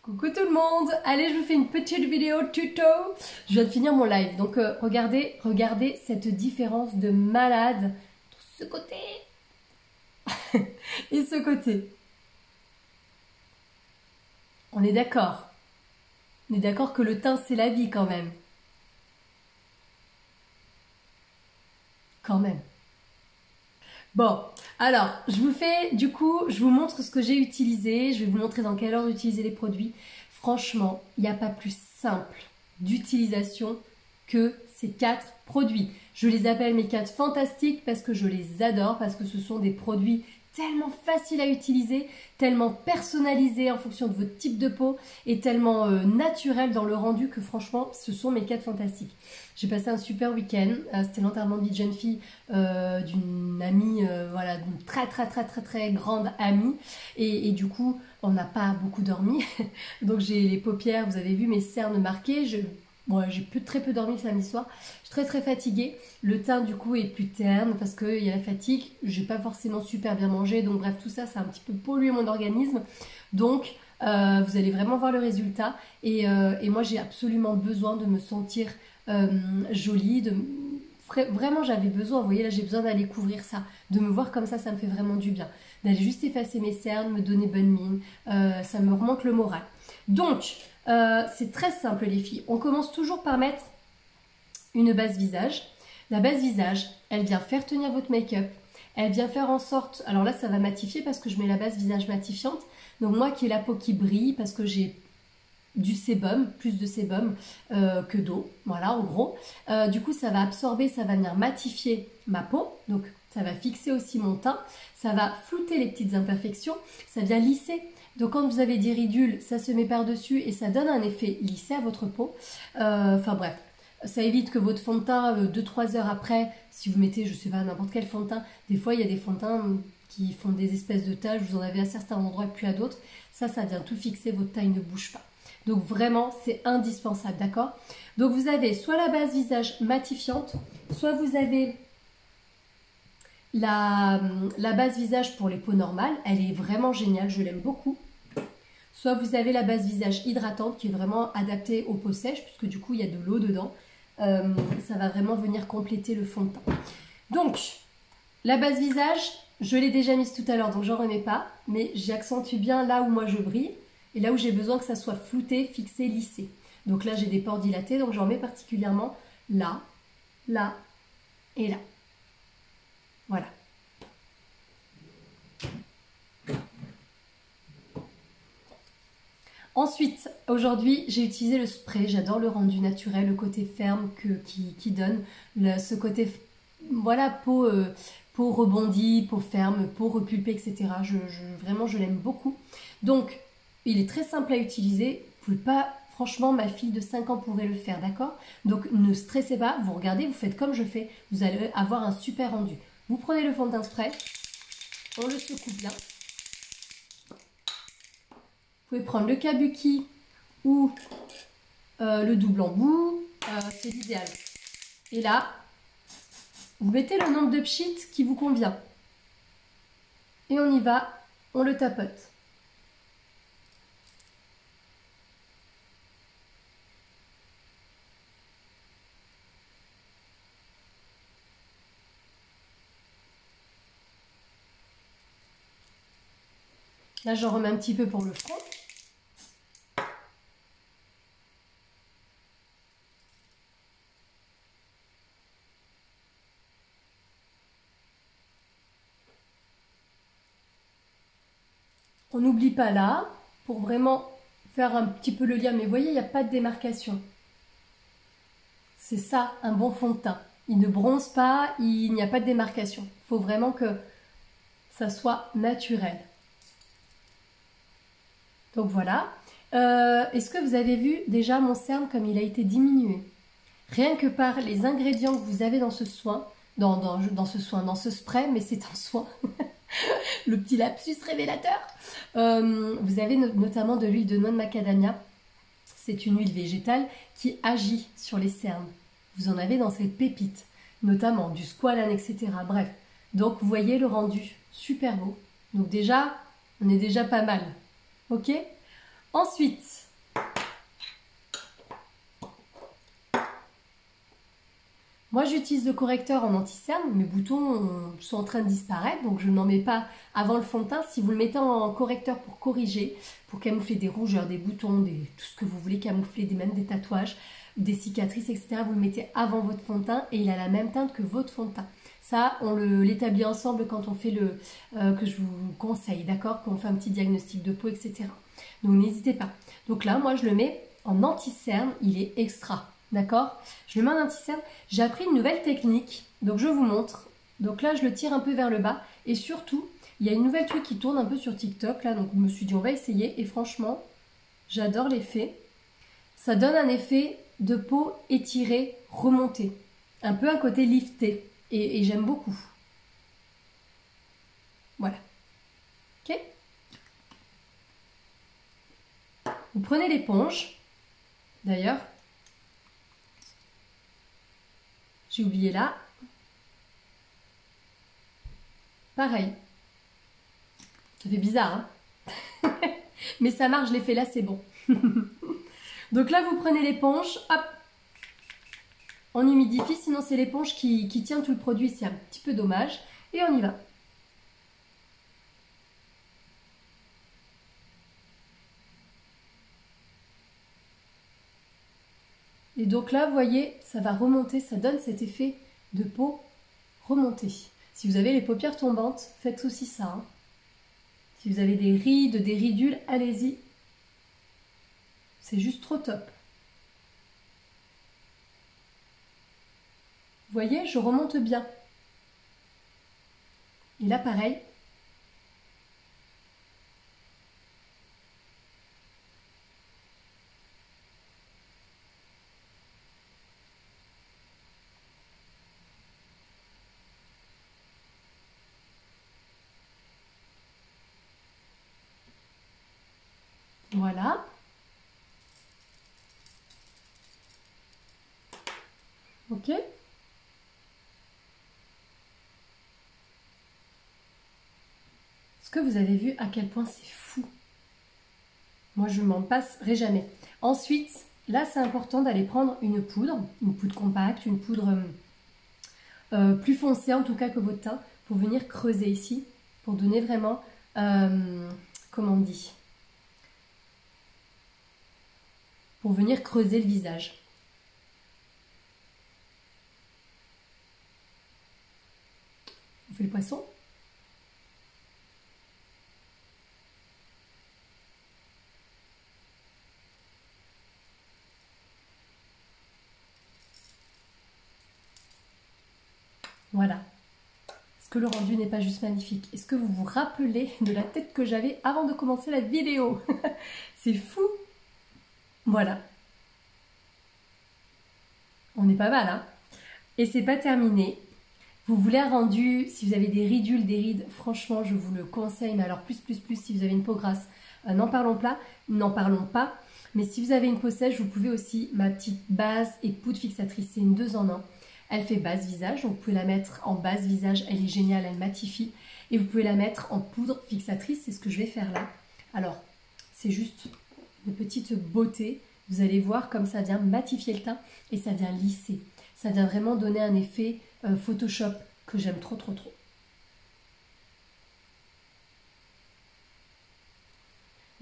Coucou tout le monde, allez je vous fais une petite vidéo tuto. Je viens de finir mon live, donc regardez cette différence de malade. Ce côté et ce côté. On est d'accord. On est d'accord que le teint c'est la vie quand même. Quand même. Bon, alors, je vous montre ce que j'ai utilisé. Je vais vous montrer dans quelle ordre utiliser les produits. Franchement, il n'y a pas plus simple d'utilisation que ces 4 produits. Je les appelle mes 4 fantastiques parce que je les adore, parce que ce sont des produits tellement faciles à utiliser, tellement personnalisés en fonction de votre type de peau et tellement naturels dans le rendu que franchement, ce sont mes 4 fantastiques. J'ai passé un super week-end, c'était l'enterrement de vie de jeune fille d'une amie, voilà, d'une très grande amie et du coup, on n'a pas beaucoup dormi, donc j'ai les paupières, vous avez vu mes cernes marquées, j'ai très peu dormi le samedi soir. Je suis très fatiguée. Le teint du coup est plus terne parce qu'il y a la fatigue. J'ai pas forcément super bien mangé. Donc bref, tout ça, ça a un petit peu pollué mon organisme. Donc vous allez vraiment voir le résultat. Et moi, j'ai absolument besoin de me sentir jolie. Vraiment, j'avais besoin. Vous voyez, là, j'ai besoin d'aller couvrir ça. De me voir comme ça me fait vraiment du bien. D'aller juste effacer mes cernes, me donner bonne mine. Ça me remonte le moral. Donc... c'est très simple les filles, on commence toujours par mettre une base visage. La base visage, elle vient faire tenir votre make-up, elle vient faire en sorte, alors là ça va matifier parce que je mets la base visage matifiante, donc moi qui ai la peau qui brille parce que j'ai du sébum, plus de sébum que d'eau, voilà en gros, du coup ça va absorber, ça va venir matifier ma peau, donc ça va fixer aussi mon teint, ça va flouter les petites imperfections, ça vient lisser. Donc quand vous avez des ridules, ça se met par-dessus et ça donne un effet lissé à votre peau. Enfin bref, ça évite que votre fond de teint, 2-3 heures après, si vous mettez, je sais pas, n'importe quel fond de teint, des fois il y a des fonds de teint qui font des espèces de taches, vous en avez à certains endroits puis à d'autres. Ça vient tout fixer, votre teint ne bouge pas. Donc vraiment, c'est indispensable, d'accord? Donc vous avez soit la base visage matifiante, soit vous avez... La base visage pour les peaux normales, elle est vraiment géniale, je l'aime beaucoup. Soit vous avez la base visage hydratante qui est vraiment adaptée aux peaux sèches, puisque du coup il y a de l'eau dedans. Ça va vraiment venir compléter le fond de teint. Donc, la base visage, je l'ai déjà mise tout à l'heure, donc j'en remets pas. Mais j'accentue bien là où moi je brille, et là où j'ai besoin que ça soit flouté, fixé, lissé. Donc là j'ai des pores dilatés, donc j'en mets particulièrement là, là et là. Voilà. Ensuite, aujourd'hui, j'ai utilisé le spray. J'adore le rendu naturel, le côté ferme qui donne ce côté, voilà, peau rebondie, peau ferme, peau repulpée, etc. Vraiment, je l'aime beaucoup. Donc, il est très simple à utiliser. Vous pouvez pas, franchement, ma fille de 5 ans pourrait le faire, d'accord? Donc, ne stressez pas. Vous regardez, vous faites comme je fais. Vous allez avoir un super rendu. Vous prenez le fond de teint spray, on le secoue bien. Vous pouvez prendre le kabuki ou le double embout, c'est l'idéal. Et là, vous mettez le nombre de pchits qui vous convient. Et on y va, on le tapote. Là, j'en remets un petit peu pour le front. On n'oublie pas là, pour vraiment faire un petit peu le lien, mais vous voyez, il n'y a pas de démarcation. C'est ça, un bon fond de teint. Il ne bronze pas, il n'y a pas de démarcation. Il faut vraiment que ça soit naturel. Donc voilà. Est-ce que vous avez vu déjà mon cerne comme il a été diminué? Rien que par les ingrédients que vous avez dans ce soin, dans ce spray, mais c'est un soin. Le petit lapsus révélateur. Vous avez notamment de l'huile de noix de macadamia. C'est une huile végétale qui agit sur les cernes. Vous en avez dans cette pépite, notamment du squalane, etc. Bref, donc vous voyez le rendu super beau. Donc déjà, on est déjà pas mal. Ok? Ensuite, moi j'utilise le correcteur en anti-cerne, mes boutons sont en train de disparaître, donc je n'en mets pas avant le fond de teint. Si vous le mettez en correcteur pour corriger, pour camoufler des rougeurs, des boutons, tout ce que vous voulez camoufler, même des tatouages, des cicatrices, etc., vous le mettez avant votre fond de teint et il a la même teinte que votre fond de teint. Ça, on l'établit ensemble quand on fait que je vous conseille, d'accord? Quand on fait un petit diagnostic de peau, etc. Donc n'hésitez pas. Donc là, moi je le mets en anti-cerne, il est extra. D'accord? Je le mets en anti-cerne. J'ai appris une nouvelle technique, donc je vous montre. Donc là, je le tire un peu vers le bas. Et surtout, il y a une nouvelle truc qui tourne un peu sur TikTok. Là, donc je me suis dit, on va essayer. Et franchement, j'adore l'effet. Ça donne un effet de peau étirée, remontée. Un peu un côté lifté. Et j'aime beaucoup. Voilà. Ok? Vous prenez l'éponge. D'ailleurs, j'ai oublié là. Pareil. Ça fait bizarre, hein? Mais ça marche, je l'ai fait là, c'est bon. Donc là, vous prenez l'éponge, hop, on humidifie, sinon c'est l'éponge qui tient tout le produit, c'est un petit peu dommage. Et on y va. Et donc là, vous voyez, ça va remonter, ça donne cet effet de peau remontée. Si vous avez les paupières tombantes, faites aussi ça. Hein. Si vous avez des rides, des ridules, allez-y. C'est juste trop top. Vous voyez, je remonte bien. Et là, pareil. Voilà. Ok. Est-ce que vous avez vu à quel point c'est fou? Moi, je m'en passerai jamais. Ensuite, là, c'est important d'aller prendre une poudre compacte, une poudre plus foncée en tout cas que votre teint, pour venir creuser ici, pour donner vraiment, comment on dit, pour venir creuser le visage. On fait le poisson. Voilà. Est-ce que le rendu n'est pas juste magnifique? Est-ce que vous vous rappelez de la tête que j'avais avant de commencer la vidéo? C'est fou! Voilà. On est pas mal, hein? Et c'est pas terminé. Vous voulez un rendu, si vous avez des ridules, des rides, franchement, je vous le conseille. Mais alors plus, si vous avez une peau grasse, n'en parlons pas. Mais si vous avez une peau sèche, vous pouvez aussi, ma petite base et poudre fixatrice, c'est une 2 en 1. Elle fait base visage, donc vous pouvez la mettre en base visage, elle est géniale, elle matifie. Et vous pouvez la mettre en poudre fixatrice, c'est ce que je vais faire là. Alors, c'est juste une petite beauté. Vous allez voir comme ça vient matifier le teint et ça vient lisser. Ça vient vraiment donner un effet Photoshop que j'aime trop.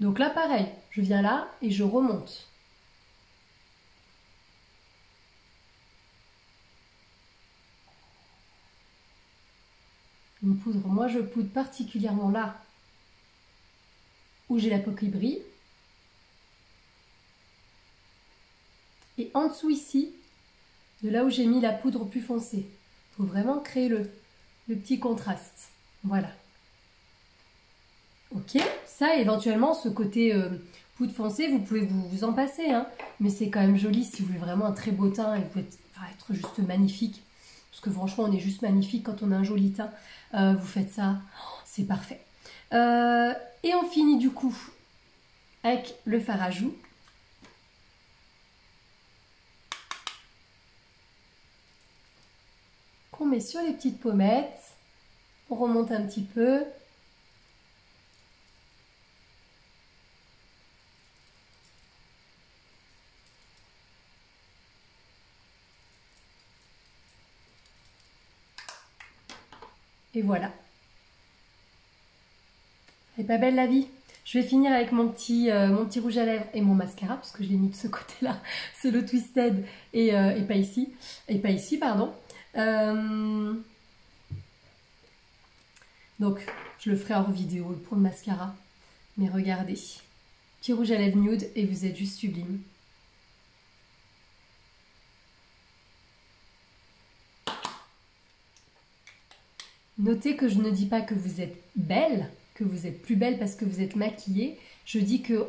Donc là, pareil, je viens là et je remonte. Une poudre, moi je poudre particulièrement là où j'ai la peau qui brille. Et en dessous ici, de là où j'ai mis la poudre plus foncée. Il faut vraiment créer le petit contraste. Voilà. Ok, ça éventuellement, ce côté poudre foncée, vous pouvez vous en passer. Hein, mais c'est quand même joli si vous voulez vraiment un très beau teint et vous pouvez être juste magnifique. Parce que franchement, on est juste magnifique quand on a un joli teint. Vous faites ça, oh, c'est parfait. Et on finit du coup avec le fard à joues. Qu'on met sur les petites pommettes. On remonte un petit peu. Et voilà. Elle est pas belle la vie? Je vais finir avec mon petit rouge à lèvres et mon mascara, parce que je l'ai mis de ce côté-là. C'est le Twisted et pas ici. Et pas ici, pardon. Donc, je le ferai hors vidéo pour le mascara. Mais regardez. Petit rouge à lèvres nude et vous êtes juste sublime. Notez que je ne dis pas que vous êtes belle, que vous êtes plus belle parce que vous êtes maquillée. Je dis que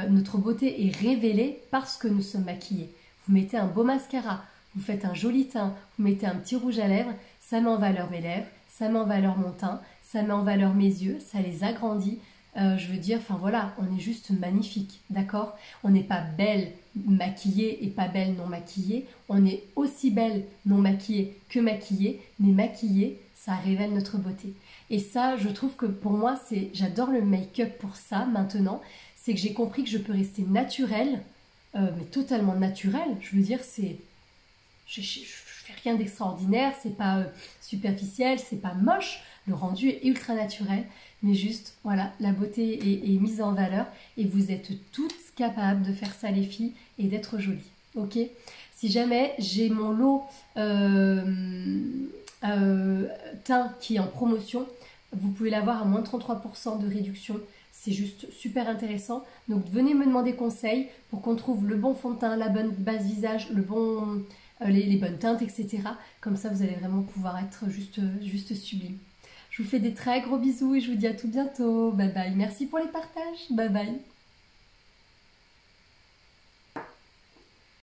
notre beauté est révélée parce que nous sommes maquillés. Vous mettez un beau mascara, vous faites un joli teint, vous mettez un petit rouge à lèvres, ça met en valeur mes lèvres, ça met en valeur mon teint, ça met en valeur mes yeux, ça les agrandit. Je veux dire, enfin voilà, on est juste magnifique, d'accord? On n'est pas belle maquillée et pas belle non maquillée. On est aussi belle non maquillée que maquillée, mais maquillée, ça révèle notre beauté. Et ça, je trouve que pour moi, j'adore le make-up pour ça maintenant. C'est que j'ai compris que je peux rester naturelle, mais totalement naturelle. Je veux dire, je fais rien d'extraordinaire, c'est pas superficiel, c'est pas moche. Le rendu est ultra naturel, mais juste, voilà, la beauté est mise en valeur et vous êtes toutes capables de faire ça les filles et d'être jolies, ok? Si jamais j'ai mon lot teint qui est en promotion, vous pouvez l'avoir à moins de 33% de réduction. C'est juste super intéressant. Donc venez me demander conseil pour qu'on trouve le bon fond de teint, la bonne base visage, les bonnes teintes, etc. Comme ça, vous allez vraiment pouvoir être juste sublime. Je vous fais des très gros bisous et je vous dis à tout bientôt. Bye bye. Merci pour les partages. Bye bye.